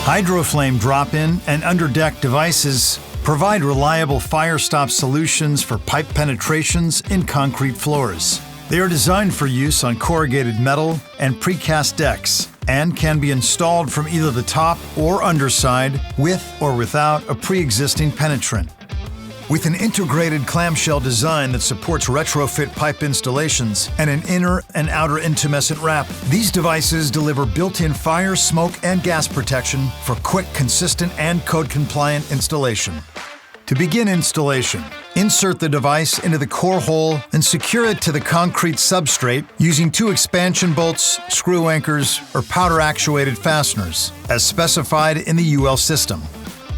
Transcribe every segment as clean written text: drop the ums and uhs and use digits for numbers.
HydroFlame drop-in and underdeck devices provide reliable firestop solutions for pipe penetrations in concrete floors. They are designed for use on corrugated metal and precast decks and can be installed from either the top or underside with or without a pre-existing penetrant. With an integrated clamshell design that supports retrofit pipe installations and an inner and outer intumescent wrap, these devices deliver built-in fire, smoke, and gas protection for quick, consistent, and code-compliant installation. To begin installation, insert the device into the core hole and secure it to the concrete substrate using 2 expansion bolts, screw anchors, or powder-actuated fasteners, as specified in the UL system.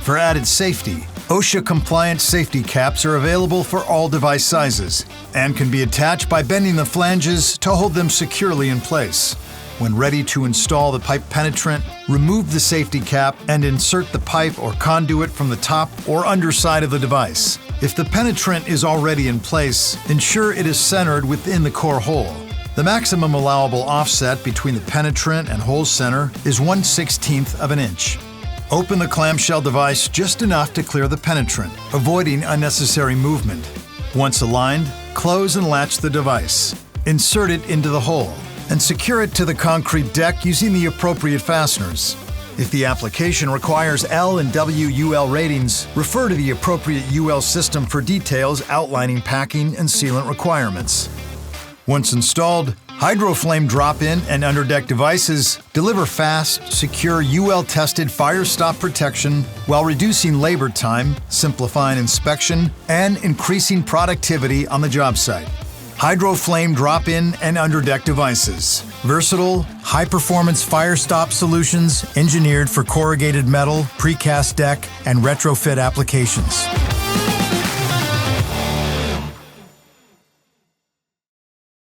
For added safety, OSHA-compliant safety caps are available for all device sizes and can be attached by bending the flanges to hold them securely in place. When ready to install the pipe penetrant, remove the safety cap and insert the pipe or conduit from the top or underside of the device. If the penetrant is already in place, ensure it is centered within the core hole. The maximum allowable offset between the penetrant and hole center is 1/16 of an inch. Open the clamshell device just enough to clear the penetrant, avoiding unnecessary movement. Once aligned, close and latch the device. Insert it into the hole and secure it to the concrete deck using the appropriate fasteners. If the application requires L and WUL ratings, refer to the appropriate UL system for details outlining packing and sealant requirements. Once installed, HydroFlame drop-in and underdeck devices deliver fast, secure, UL-tested fire stop protection while reducing labor time, simplifying inspection, and increasing productivity on the job site. HydroFlame drop-in and underdeck devices. Versatile, high-performance fire stop solutions engineered for corrugated metal, precast deck, and retrofit applications.